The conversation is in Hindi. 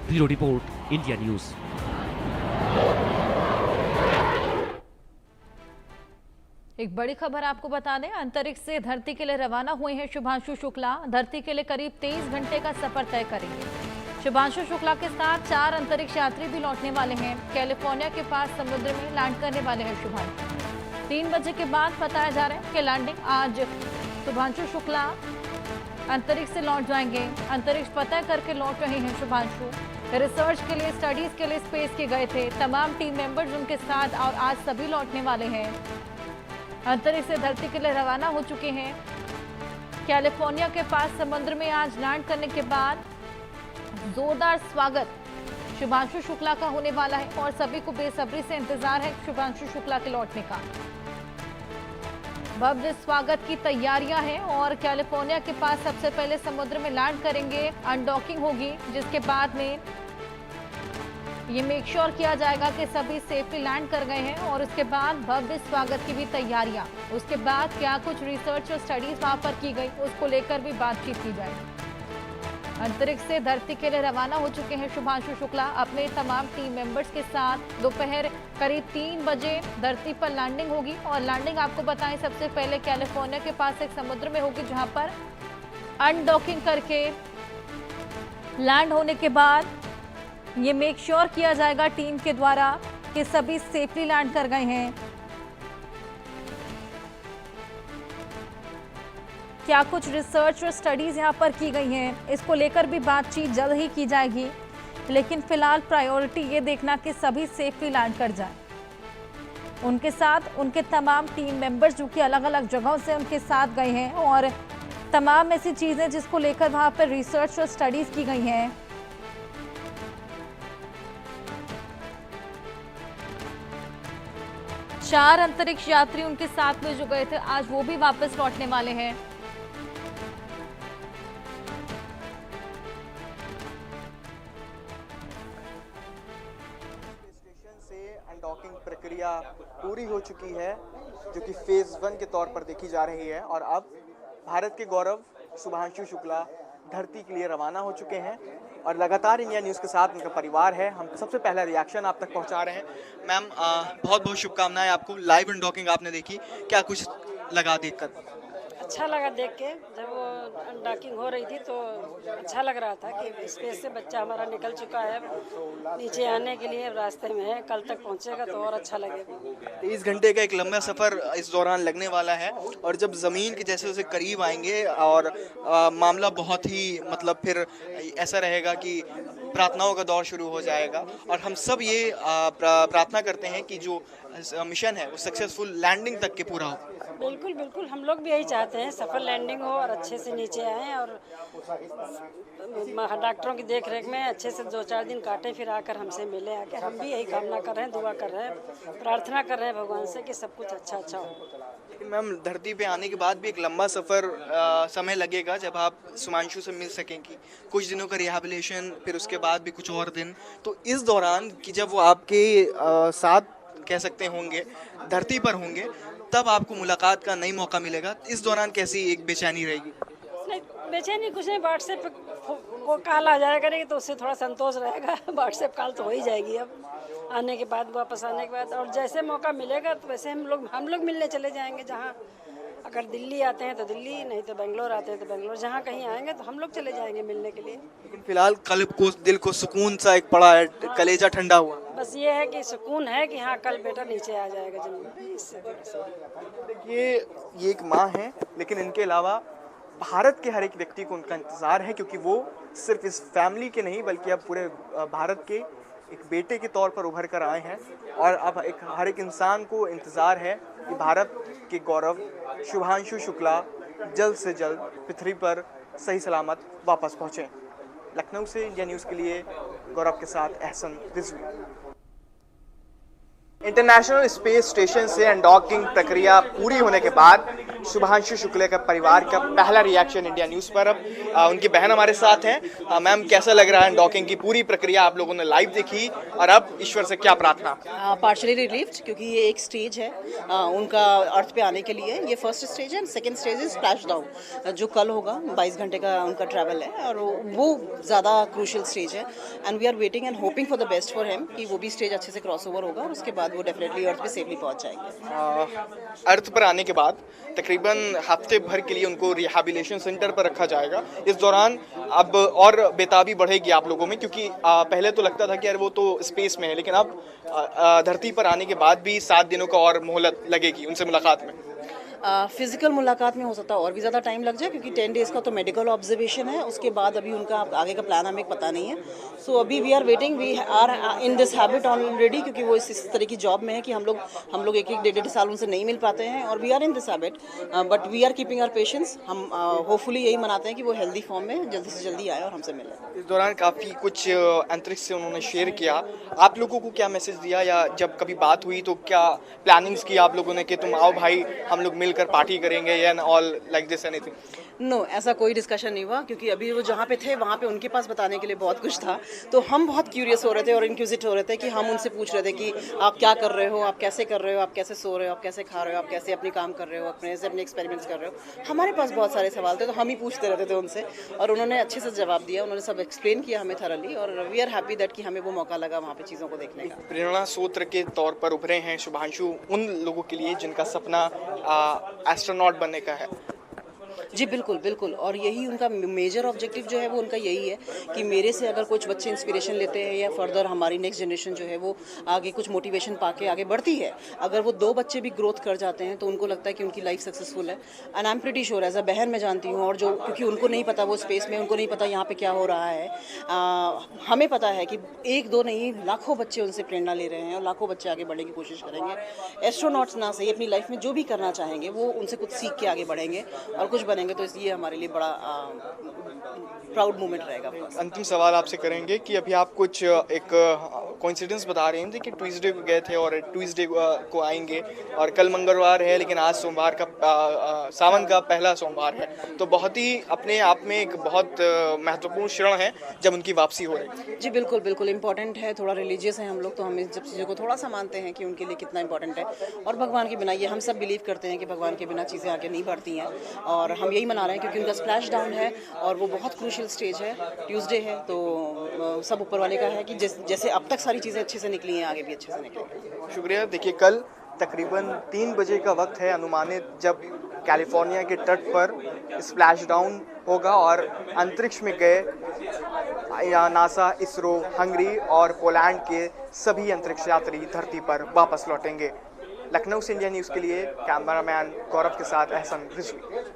Bureau report, India news. एक बड़ी खबर आपको बता दें, अंतरिक्ष से धरती के लिए रवाना हुए हैं शुभांशु शुक्ला। धरती के लिए करीब 23 घंटे का सफर तय करेंगे। शुभांशु शुक्ला के साथ 4 अंतरिक्ष यात्री भी लौटने वाले हैं। कैलिफोर्निया के पास समुद्र में लैंड करने वाले हैं शुभांशु। 3 बजे के बाद बताया जा रहा है कि लैंडिंग आज शुभांशु शुक्ला अंतरिक्ष से लौट जाएंगे। अंतरिक्ष पता करके लौट रहे हैं शुभांशु। रिसर्च के लिए, स्टडीज के लिए स्पेस के गए थे। तमाम टीम मेंबर्स उनके साथ और आज सभी लौटने वाले हैं। अंतरिक्ष से धरती के लिए रवाना हो चुके हैं। कैलिफोर्निया के पास समुद्र में आज लैंड करने के बाद जोरदार स्वागत शुभांशु शुक्ला का होने वाला है और सभी को बेसब्री से इंतजार है शुभांशु शुक्ला के लौटने का। भव्य स्वागत की तैयारियां हैं और कैलिफोर्निया के पास सबसे पहले समुद्र में लैंड करेंगे। अनडॉकिंग होगी, जिसके बाद में ये मेक श्योर किया जाएगा कि सभी सेफली लैंड कर गए हैं और उसके बाद भव्य स्वागत की भी तैयारियां। उसके बाद क्या कुछ रिसर्च और स्टडीज वहां पर की गई, उसको लेकर भी बातचीत की जाएगी। अंतरिक्ष से धरती के लिए रवाना हो चुके हैं शुभांशु शुक्ला अपने तमाम टीम मेंबर्स के साथ। दोपहर करीब 3 बजे धरती पर लैंडिंग होगी और लैंडिंग आपको बताएं सबसे पहले कैलिफोर्निया के पास एक समुद्र में होगी, जहां पर अनडॉकिंग करके लैंड होने के बाद ये मेक श्योर किया जाएगा टीम के द्वारा कि सभी सेफली लैंड कर गए हैं। क्या कुछ रिसर्च और स्टडीज यहाँ पर की गई हैं, इसको लेकर भी बातचीत जल्द ही की जाएगी। लेकिन फिलहाल प्रायोरिटी ये देखना कि सभी सेफली लैंड कर जाएं। उनके साथ उनके तमाम टीम मेंबर्स जो कि अलग अलग जगहों से उनके साथ गए हैं और तमाम ऐसी चीज़ें जिसको लेकर वहाँ पर रिसर्च और स्टडीज की गई हैं। चार अंतरिक्ष यात्री उनके साथ में जो गए थे, आज वो भी वापस लौटने वाले हैं। अनडॉकिंग प्रक्रिया पूरी हो चुकी है, जो कि फेज 1 के तौर पर देखी जा रही है और अब भारत के गौरव शुभांशु शुक्ला धरती के लिए रवाना हो चुके हैं और लगातार इंडिया न्यूज़ के साथ उनका परिवार है। हम सबसे पहला रिएक्शन आप तक पहुंचा रहे हैं। मैम, बहुत बहुत शुभकामनाएं आपको। लाइव अनडॉकिंग आपने देखी, क्या कुछ लगा देखकर? अच्छा लगा देख के। जब वो अनडॉकिंग हो रही थी तो अच्छा लग रहा था कि स्पेस से बच्चा हमारा निकल चुका है, नीचे आने के लिए रास्ते में है, कल तक पहुंचेगा तो और अच्छा लगेगा। 30 घंटे का एक लंबा सफ़र इस दौरान लगने वाला है और जब ज़मीन के जैसे जैसे करीब आएंगे और मामला बहुत ही मतलब फिर ऐसा रहेगा कि प्रार्थनाओं का दौर शुरू हो जाएगा और हम सब ये प्रार्थना करते हैं कि जो मिशन है वो सक्सेसफुल लैंडिंग तक के पूरा हो। बिल्कुल बिल्कुल, हम लोग भी यही चाहते हैं, सफल लैंडिंग हो और अच्छे से नीचे आएँ और डॉक्टरों की देख रेख में अच्छे से 2-4 दिन काटे, फिर आकर हमसे मिले। आकर हम भी यही कामना कर रहे हैं, दुआ कर रहे हैं, प्रार्थना कर रहे हैं भगवान से कि सब कुछ अच्छा अच्छा हो। लेकिन मैम, धरती पे आने के बाद भी एक लंबा सफ़र समय लगेगा जब आप शुभांशु से मिल सकेंगी। कुछ दिनों का रिहैबिलिटेशन, फिर उसके बाद भी कुछ और दिन। तो इस दौरान कि जब वो आपके साथ कह सकते होंगे धरती पर होंगे, तब आपको मुलाकात का नई मौका मिलेगा। इस दौरान कैसी एक बेचैनी रहेगी? नहीं, बेचैनी कुछ नहीं, व्हाट्सएप पे को कॉल आ जाया करेगी तो उससे थोड़ा संतोष रहेगा। व्हाट्सएप कॉल तो हो ही जाएगी अब आने के बाद, वापस आने के बाद। और जैसे मौका मिलेगा तो वैसे हम लोग मिलने चले जाएंगे। जहाँ अगर दिल्ली आते हैं तो दिल्ली, नहीं तो बेंगलोर आते हैं तो बेंगलोर, जहाँ कहीं आएंगे तो हम लोग चले जाएंगे मिलने के लिए। लेकिन फिलहाल कल को दिल को सुकून सा एक पड़ा है, कलेजा ठंडा हुआ। बस ये है कि सुकून है कि हाँ कल बेटा नीचे आ जाएगा जमीन। देखिए, ये एक माँ है, लेकिन इनके अलावा भारत के हर एक व्यक्ति को उनका इंतज़ार है, क्योंकि वो सिर्फ इस फैमिली के नहीं बल्कि अब पूरे भारत के एक बेटे के तौर पर उभर कर आए हैं और अब हर एक इंसान को इंतज़ार है कि भारत के गौरव शुभांशु शुक्ला जल्द से जल्द पृथ्वी पर सही सलामत वापस पहुँचें। लखनऊ से इंडिया न्यूज़ के लिए गौरव के साथ Ahsan Rizvi. International space station से अनडॉकिंग प्रक्रिया पूरी होने के बाद शुभांशु शुक्ला का परिवार का पहला रिएक्शन इंडिया न्यूज़ पर। अब उनकी बहन हमारे साथ हैं। मैम, कैसा लग रहा है अनडॉकिंग की पूरी प्रक्रिया? आप लोगों ने लाइव देखी और अब ईश्वर से क्या प्रार्थना? पार्शली रिलीव्ड, क्योंकि ये एक स्टेज है उनका अर्थ पे आने के लिए। ये फर्स्ट स्टेज है। Second stage is splash down, जो कल होगा। 22 घंटे का उनका ट्रैवल है और वो ज़्यादा क्रूशियल स्टेज है। And we are waiting and hoping for the best for him कि वो भी स्टेज अच्छे से क्रॉस ओवर होगा और उसके बाद वो डेफिनेटली अर्थ पे सेफली पहुंच जाएंगे। अर्थ पर आने के बाद तकरीबन हफ्ते भर के लिए उनको रिहैबिलिटेशन सेंटर पर रखा जाएगा। इस दौरान अब और बेताबी बढ़ेगी आप लोगों में, क्योंकि पहले तो लगता था कि यार वो तो स्पेस में है, लेकिन अब धरती पर आने के बाद भी 7 दिनों का और मोहलत लगेगी उनसे मुलाकात में। फिजिकल मुलाकात में हो सकता है और भी ज़्यादा टाइम लग जाए, क्योंकि 10 डेज़ का तो मेडिकल ऑब्जर्वेशन है। उसके बाद अभी उनका आगे का प्लान हमें पता नहीं है। सो अभी we are waiting, we are in this habit already, क्योंकि वो इस तरह की जॉब में है कि हम लोग एक डेढ़ साल उनसे नहीं मिल पाते हैं और we are in this habit, but we are keeping our patience. हम होपफुली यही मनाते हैं कि वो हेल्दी फॉर्म में जल्दी से जल्दी आए और हमसे मिले। इस दौरान काफ़ी कुछ अंतरिक्ष से उन्होंने शेयर किया। आप लोगों को क्या मैसेज दिया, या जब कभी बात हुई तो क्या प्लानिंग्स की आप लोगों ने कि तुम आओ भाई, हम लोग मिलकर पार्टी करेंगे, या all like this anything? No, ऐसा कोई डिस्कशन नहीं हुआ, क्योंकि अभी वो जहाँ पे थे वहाँ पे उनके पास बताने के लिए बहुत कुछ था। तो हम बहुत क्यूरियस हो रहे थे और इंक्यूजिट हो रहे थे कि हम उनसे पूछ रहे थे कि आप क्या कर रहे हो, आप कैसे कर रहे हो, आप कैसे सो रहे हो, आप कैसे खा रहे हो, आप कैसे अपने काम कर रहे हो, अपने एक्सपेरिमेंट्स कर रहे हो। हमारे पास बहुत सारे सवाल थे, तो हम ही पूछते रहते थे उनसे और उन्होंने अच्छे से जवाब दिया। उन्होंने सब एक्सप्लेन किया हमें थरली, और वी आर हैप्पी दैट कि हमें वो मौका लगा वहाँ पे चीज़ों को देखने का। प्रेरणा स्रोत के तौर पर उभरे हैं शुभांशु उन लोगों के लिए जिनका सपना एस्ट्रोनॉट बनने का है। जी बिल्कुल बिल्कुल, और यही उनका मेजर ऑब्जेक्टिव जो है वो उनका यही है कि मेरे से अगर कुछ बच्चे इंस्पिरेशन लेते हैं या फर्दर हमारी नेक्स्ट जनरेशन जो है वो आगे कुछ मोटिवेशन पाके आगे बढ़ती है। अगर वो 2 बच्चे भी ग्रोथ कर जाते हैं तो उनको लगता है कि उनकी लाइफ सक्सेसफुल है। And I am pretty sure, as a बहन मैं जानती हूँ, और जो क्योंकि उनको नहीं पता वो स्पेस में, उनको नहीं पता यहाँ पे क्या हो रहा है। हमें पता है कि 1-2 नहीं, लाखों बच्चे उनसे प्रेरणा ले रहे हैं और लाखों बच्चे आगे बढ़ने की कोशिश करेंगे। एस्ट्रोनॉट्स ना सही, अपनी लाइफ में जो भी करना चाहेंगे वो उनसे कुछ सीख के आगे बढ़ेंगे और कुछ बनेंगे। तो इसलिए हमारे लिए बड़ा प्राउड मोमेंट रहेगा। अंतिम सवाल आपसे करेंगे कि अभी आप कुछ एक कोइंसिडेंस बता रहे थे कि ट्यूसडे को गए थे और ट्यूसडे को आएंगे, और कल मंगलवार है लेकिन आज सोमवार का सावन का पहला सोमवार है, तो बहुत ही अपने आप में एक बहुत महत्वपूर्ण क्षण है जब उनकी वापसी हो रही है। जी बिल्कुल बिल्कुल इम्पॉर्टेंट है। थोड़ा रिलीजियस है हम लोग, तो हम इन सब चीज़ों को थोड़ा सा मानते हैं कि उनके लिए कितना इंपॉर्टेंट है। और भगवान के बिना, ये हम सब बिलीव करते हैं कि भगवान के बिना चीज़ें आगे नहीं बढ़ती हैं, और हम यही मना रहे हैं क्योंकि उनका स्प्लैश डाउन है और वो बहुत क्रूशियल स्टेज है। ट्यूसडे है तो सब ऊपर वाले का है कि जैसे अब तक सारी चीज़ें अच्छे से निकली हैं, आगे भी अच्छे से निकलेंगी। शुक्रिया। देखिए, कल तकरीबन 3 बजे का वक्त है अनुमानित, जब कैलिफोर्निया के तट पर स्प्लैश डाउन होगा और अंतरिक्ष में गए नासा, इसरो, हंगरी और पोलैंड के सभी अंतरिक्ष यात्री धरती पर वापस लौटेंगे। लखनऊ से इंडिया न्यूज़ के लिए कैमरामैन गौरव के साथ एहसन रिजवी।